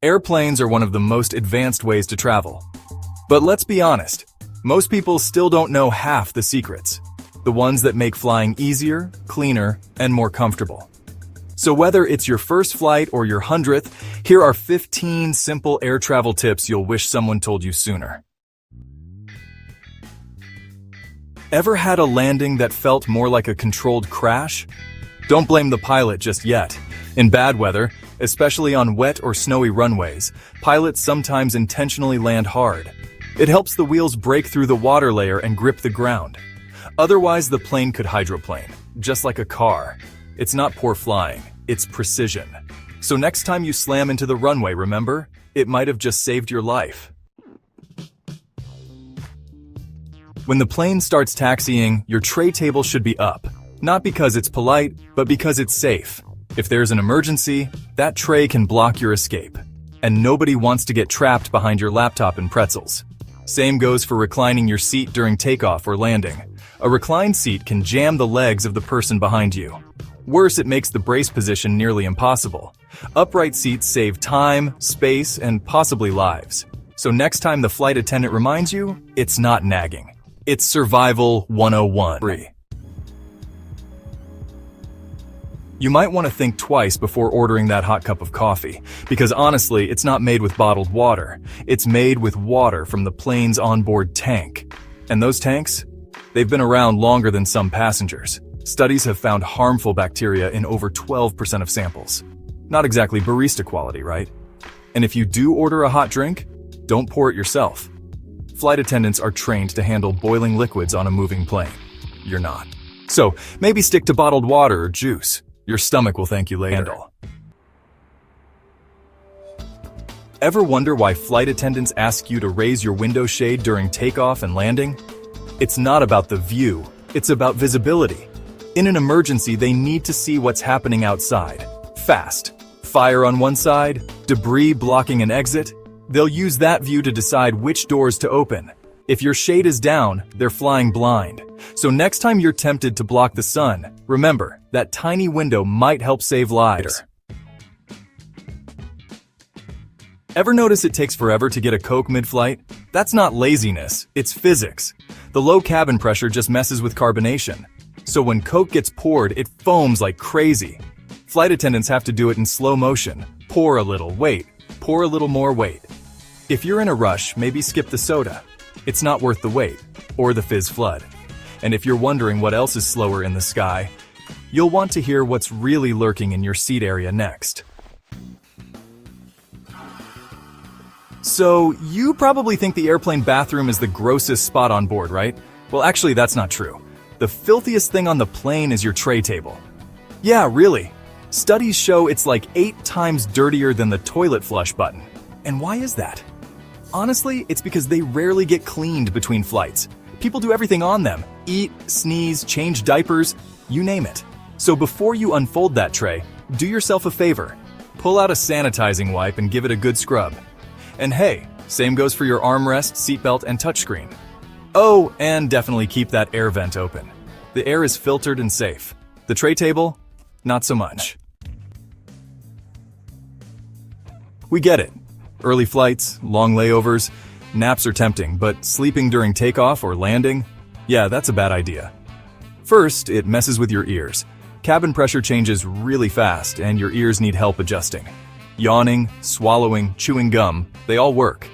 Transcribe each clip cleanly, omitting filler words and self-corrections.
Airplanes are one of the most advanced ways to travel. But let's be honest, most people still don't know half the secrets. The ones that make flying easier, cleaner, and more comfortable. So whether it's your first flight or your 100th, here are 15 simple air travel tips you'll wish someone told you sooner. Ever had a landing that felt more like a controlled crash? Don't blame the pilot just yet. In bad weather, especially on wet or snowy runways, pilots sometimes intentionally land hard. It helps the wheels break through the water layer and grip the ground. Otherwise, the plane could hydroplane, just like a car. It's not poor flying, it's precision. So next time you slam into the runway, remember? It might have just saved your life. When the plane starts taxiing, your tray table should be up. Not because it's polite, but because it's safe. If there's an emergency, that tray can block your escape. And nobody wants to get trapped behind your laptop and pretzels. Same goes for reclining your seat during takeoff or landing. A reclined seat can jam the legs of the person behind you. Worse, it makes the brace position nearly impossible. Upright seats save time, space, and possibly lives. So next time the flight attendant reminds you, it's not nagging. It's Survival 101. You might want to think twice before ordering that hot cup of coffee, because honestly, it's not made with bottled water. It's made with water from the plane's onboard tank. And those tanks? They've been around longer than some passengers. Studies have found harmful bacteria in over 12% of samples. Not exactly barista quality, right? And if you do order a hot drink, don't pour it yourself. Flight attendants are trained to handle boiling liquids on a moving plane. You're not. So maybe stick to bottled water or juice. Your stomach will thank you later. Ever wonder why flight attendants ask you to raise your window shade during takeoff and landing? It's not about the view, it's about visibility. In an emergency, they need to see what's happening outside. Fast. Fire on one side, debris blocking an exit. They'll use that view to decide which doors to open. If your shade is down, they're flying blind. So next time you're tempted to block the sun, remember, that tiny window might help save lives. Ever notice it takes forever to get a Coke mid-flight? That's not laziness, it's physics. The low cabin pressure just messes with carbonation. So when Coke gets poured, it foams like crazy. Flight attendants have to do it in slow motion. Pour a little, wait. Pour a little more, wait. If you're in a rush, maybe skip the soda. It's not worth the wait, or the fizz flood. And if you're wondering what else is slower in the sky, you'll want to hear what's really lurking in your seat area next. So, you probably think the airplane bathroom is the grossest spot on board, right? Well, actually, that's not true. The filthiest thing on the plane is your tray table. Yeah, really. Studies show it's like 8 times dirtier than the toilet flush button. And why is that? Honestly, it's because they rarely get cleaned between flights. People do everything on them. Eat, sneeze, change diapers, you name it. So before you unfold that tray, do yourself a favor. Pull out a sanitizing wipe and give it a good scrub. And hey, same goes for your armrest, seatbelt, and touchscreen. Oh, and definitely keep that air vent open. The air is filtered and safe. The tray table, not so much. We get it. Early flights, long layovers, naps are tempting, but sleeping during takeoff or landing? Yeah, that's a bad idea. First, it messes with your ears. Cabin pressure changes really fast, and your ears need help adjusting. Yawning, swallowing, chewing gum, they all work.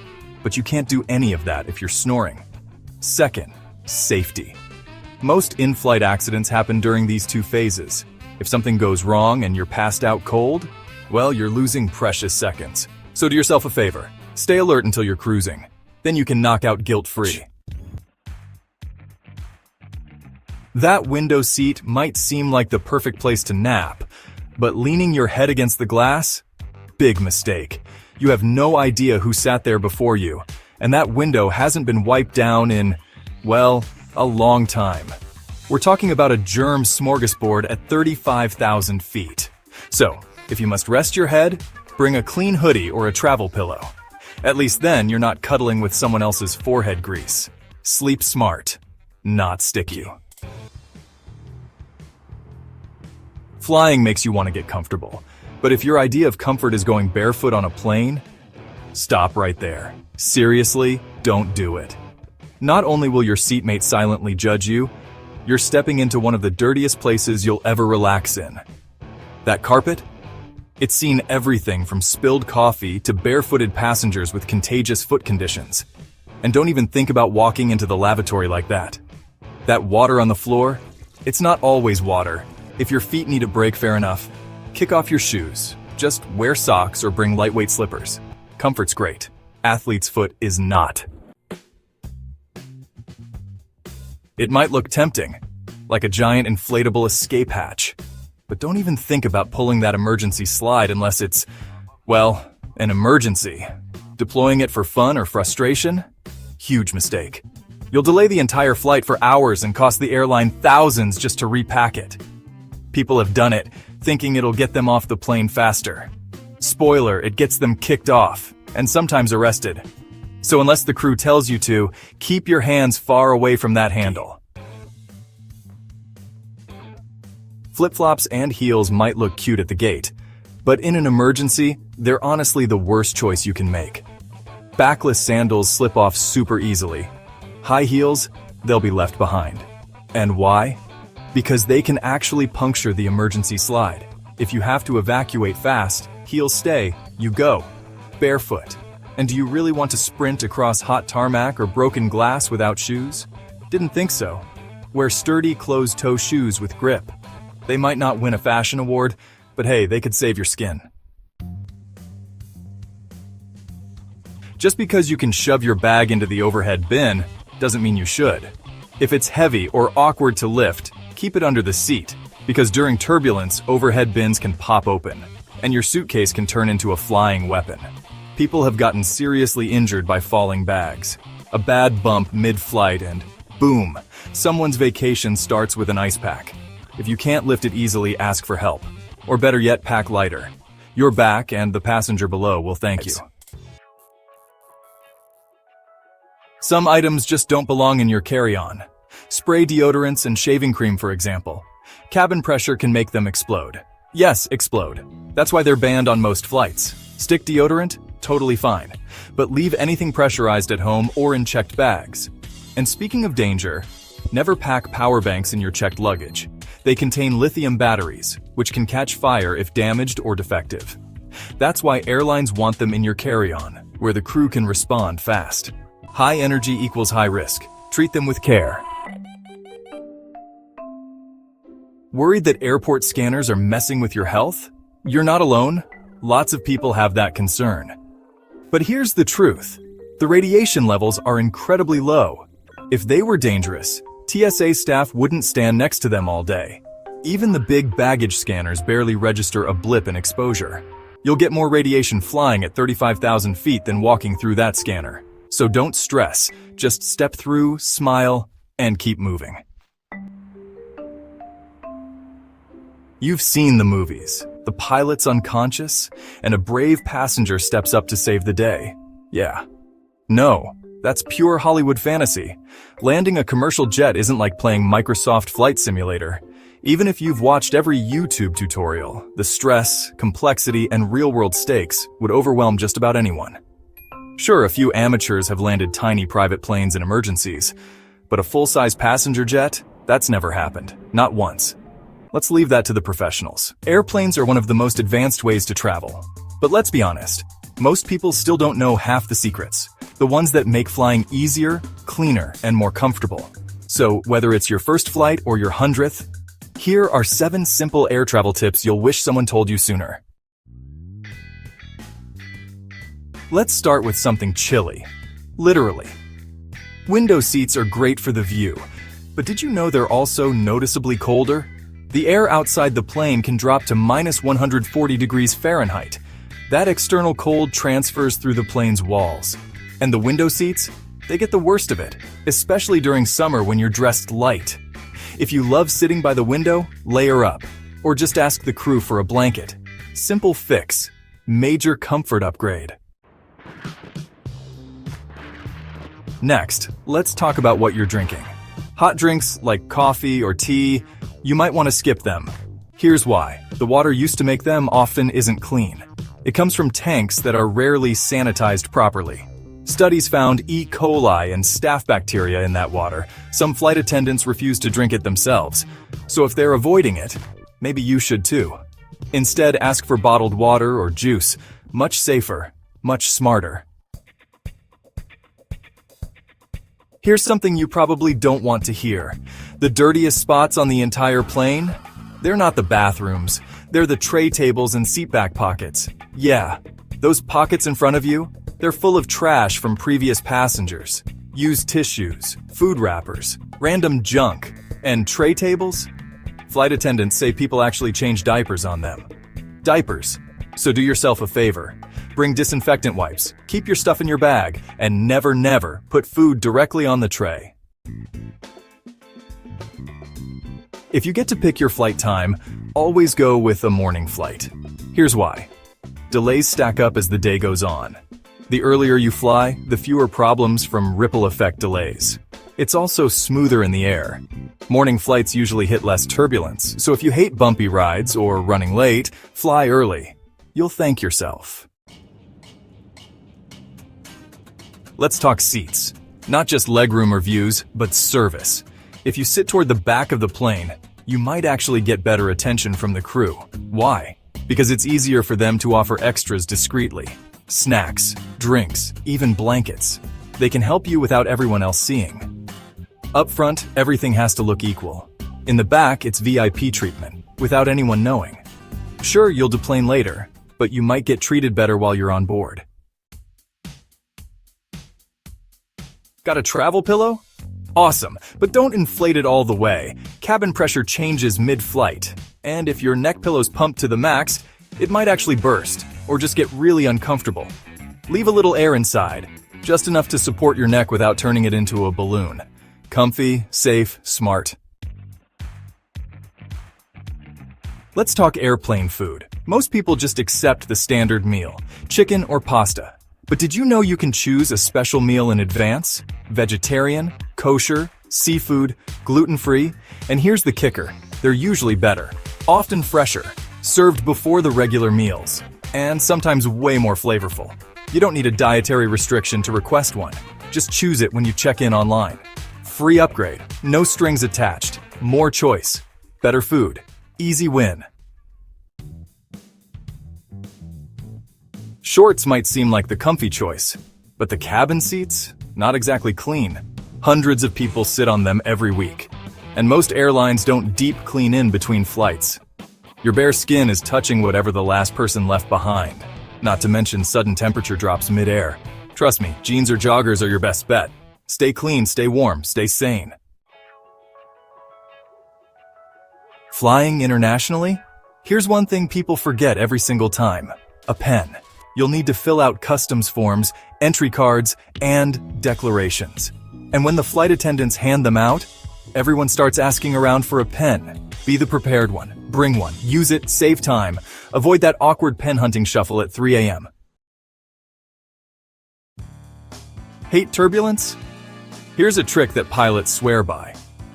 But you can't do any of that if you're snoring. Second, safety. Most in-flight accidents happen during these 2 phases. If something goes wrong and you're passed out cold, well, you're losing precious seconds. So do yourself a favor. Stay alert until you're cruising. Then you can knock out guilt-free. That window seat might seem like the perfect place to nap, but leaning your head against the glass? Big mistake. You have no idea who sat there before you, and that window hasn't been wiped down in, well, a long time. We're talking about a germ smorgasbord at 35,000 feet. So, if you must rest your head, bring a clean hoodie or a travel pillow. At least then you're not cuddling with someone else's forehead grease. Sleep smart, not sticky. Flying makes you want to get comfortable. But if your idea of comfort is going barefoot on a plane, Stop right there. Seriously, don't do it. Not only will your seatmate silently judge you, you're stepping into one of the dirtiest places you'll ever relax in. That carpet? It's seen everything from spilled coffee to barefooted passengers with contagious foot conditions. And don't even think about walking into the lavatory like that. That water on the floor? It's not always water. If your feet need a break, fair enough. Kick off your shoes. Just wear socks or bring lightweight slippers. Comfort's great. Athlete's foot is not. It might look tempting, like a giant inflatable escape hatch. But don't even think about pulling that emergency slide unless it's, well, an emergency. Deploying it for fun or frustration? Huge mistake. You'll delay the entire flight for hours and cost the airline thousands just to repack it. People have done it, thinking it'll get them off the plane faster. Spoiler, it gets them kicked off, and sometimes arrested. So unless the crew tells you to, keep your hands far away from that handle. Flip-flops and heels might look cute at the gate, but in an emergency, they're honestly the worst choice you can make. Backless sandals slip off super easily. High heels, they'll be left behind. And why? Because they can actually puncture the emergency slide. If you have to evacuate fast, heels stay, you go. Barefoot. And do you really want to sprint across hot tarmac or broken glass without shoes? Didn't think so. Wear sturdy closed-toe shoes with grip. They might not win a fashion award, but hey, they could save your skin. Just because you can shove your bag into the overhead bin doesn't mean you should. If it's heavy or awkward to lift, keep it under the seat, because during turbulence, overhead bins can pop open, and your suitcase can turn into a flying weapon. People have gotten seriously injured by falling bags. A bad bump mid-flight and boom, someone's vacation starts with an ice pack. If you can't lift it easily, ask for help. Or better yet, pack lighter. Your back and the passenger below will thank you. Some items just don't belong in your carry-on. Spray deodorants and shaving cream, for example. Cabin pressure can make them explode. Yes, explode. That's why they're banned on most flights. Stick deodorant? Totally fine. But leave anything pressurized at home or in checked bags. And speaking of danger, never pack power banks in your checked luggage. They contain lithium batteries, which can catch fire if damaged or defective. That's why airlines want them in your carry-on, where the crew can respond fast. High energy equals high risk. Treat them with care. Worried that airport scanners are messing with your health? You're not alone. Lots of people have that concern. But here's the truth. The radiation levels are incredibly low. If they were dangerous, TSA staff wouldn't stand next to them all day. Even the big baggage scanners barely register a blip in exposure. You'll get more radiation flying at 35,000 feet than walking through that scanner. So don't stress. Just step through, smile, and keep moving. You've seen the movies. The pilot's unconscious, and a brave passenger steps up to save the day. Yeah. No, that's pure Hollywood fantasy. Landing a commercial jet isn't like playing Microsoft Flight Simulator. Even if you've watched every YouTube tutorial, the stress, complexity, and real-world stakes would overwhelm just about anyone. Sure, a few amateurs have landed tiny private planes in emergencies, but a full-size passenger jet? That's never happened. Not once. Let's leave that to the professionals. Airplanes are one of the most advanced ways to travel. But let's be honest, most people still don't know half the secrets, the ones that make flying easier, cleaner, and more comfortable. So whether it's your first flight or your 100th, here are 7 simple air travel tips you'll wish someone told you sooner. Let's start with something chilly. Literally. Window seats are great for the view, but did you know they're also noticeably colder? The air outside the plane can drop to minus 140 degrees Fahrenheit. That external cold transfers through the plane's walls. And the window seats? They get the worst of it, especially during summer when you're dressed light. If you love sitting by the window, layer up, or just ask the crew for a blanket. Simple fix. Major comfort upgrade. Next, let's talk about what you're drinking. Hot drinks like coffee or tea, you might want to skip them. Here's why. The water used to make them often isn't clean. It comes from tanks that are rarely sanitized properly. Studies found E. coli and staph bacteria in that water. Some flight attendants refuse to drink it themselves. So if they're avoiding it, maybe you should too. Instead, ask for bottled water or juice. Much safer, much smarter. Here's something you probably don't want to hear. The dirtiest spots on the entire plane? They're not the bathrooms. They're the tray tables and seatback pockets. Yeah, those pockets in front of you? They're full of trash from previous passengers. Used tissues, food wrappers, random junk, and tray tables? Flight attendants say people actually change diapers on them. Diapers. So do yourself a favor. Bring disinfectant wipes, keep your stuff in your bag, and never put food directly on the tray. If you get to pick your flight time, always go with a morning flight. Here's why. Delays stack up as the day goes on. The earlier you fly, the fewer problems from ripple effect delays. It's also smoother in the air. Morning flights usually hit less turbulence, so if you hate bumpy rides or running late, fly early. You'll thank yourself. Let's talk seats. Not just legroom or views, but service. If you sit toward the back of the plane, you might actually get better attention from the crew. Why? Because it's easier for them to offer extras discreetly. Snacks, drinks, even blankets. They can help you without everyone else seeing. Up front, everything has to look equal. In the back, it's VIP treatment, without anyone knowing. Sure, you'll deplane later, but you might get treated better while you're on board. Got a travel pillow? Awesome, but don't inflate it all the way. Cabin pressure changes mid-flight, and if your neck pillow's pumped to the max, it might actually burst, or just get really uncomfortable. Leave a little air inside, just enough to support your neck without turning it into a balloon. Comfy, safe, smart. Let's talk airplane food. Most people just accept the standard meal, chicken or pasta. But did you know you can choose a special meal in advance? Vegetarian, kosher, seafood, gluten-free, and here's the kicker. They're usually better, often fresher, served before the regular meals, and sometimes way more flavorful. You don't need a dietary restriction to request one. Just choose it when you check in online. Free upgrade, no strings attached, more choice, better food, easy win. Shorts might seem like the comfy choice, but the cabin seats? Not exactly clean. Hundreds of people sit on them every week, and most airlines don't deep clean in between flights. Your bare skin is touching whatever the last person left behind, not to mention sudden temperature drops mid-air. Trust me, jeans or joggers are your best bet. Stay clean, stay warm, stay sane. Flying internationally? Here's one thing people forget every single time: a pen. You'll need to fill out customs forms, entry cards, and declarations. And when the flight attendants hand them out, everyone starts asking around for a pen. Be the prepared one. Bring one. Use it. Save time. Avoid that awkward pen hunting shuffle at 3 a.m. Hate turbulence? Here's a trick that pilots swear by.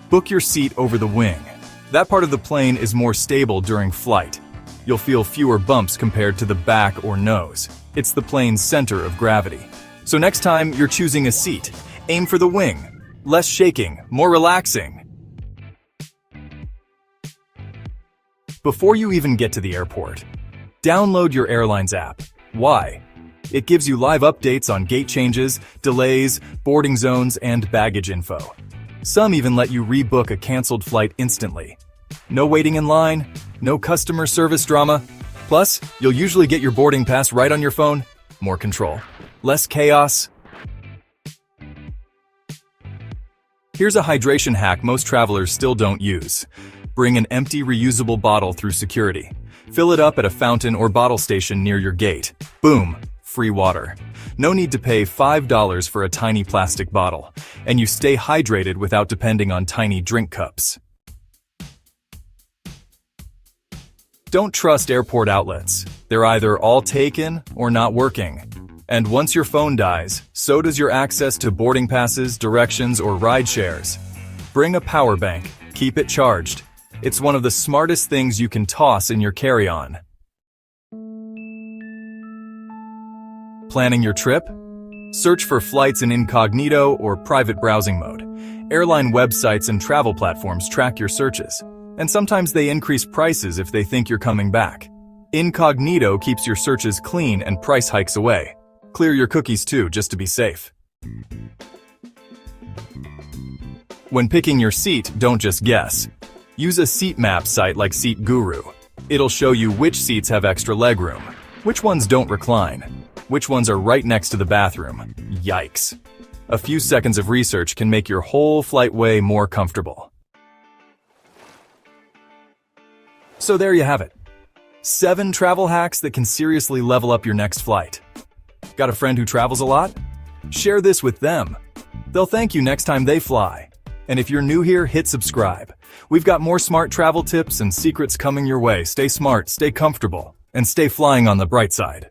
Book your seat over the wing. That part of the plane is more stable during flight. You'll feel fewer bumps compared to the back or nose. It's the plane's center of gravity. So next time you're choosing a seat, aim for the wing. Less shaking, more relaxing. Before you even get to the airport, download your Airlines app. Why? It gives you live updates on gate changes, delays, boarding zones, and baggage info. Some even let you rebook a canceled flight instantly. No waiting in line, no customer service drama. Plus, you'll usually get your boarding pass right on your phone. More control, less chaos. Here's a hydration hack most travelers still don't use. Bring an empty reusable bottle through security. Fill it up at a fountain or bottle station near your gate. Boom, free water. No need to pay $5 for a tiny plastic bottle, and you stay hydrated without depending on tiny drink cups. Don't trust airport outlets. They're either all taken or not working. And once your phone dies, so does your access to boarding passes, directions, or ride shares. Bring a power bank. Keep it charged. It's one of the smartest things you can toss in your carry-on. planning your trip? Search for flights in incognito or private browsing mode. Airline websites and travel platforms track your searches, and sometimes they increase prices if they think you're coming back. Incognito keeps your searches clean and price hikes away. Clear your cookies too, just to be safe. When picking your seat, don't just guess. Use a seat map site like Seat Guru. It'll show you which seats have extra legroom, which ones don't recline, which ones are right next to the bathroom. Yikes. A few seconds of research can make your whole flight way more comfortable. So there you have it. 7 travel hacks that can seriously level up your next flight. Got a friend who travels a lot? Share this with them. They'll thank you next time they fly. And if you're new here, hit subscribe. We've got more smart travel tips and secrets coming your way. Stay smart, stay comfortable, and stay flying on the bright side.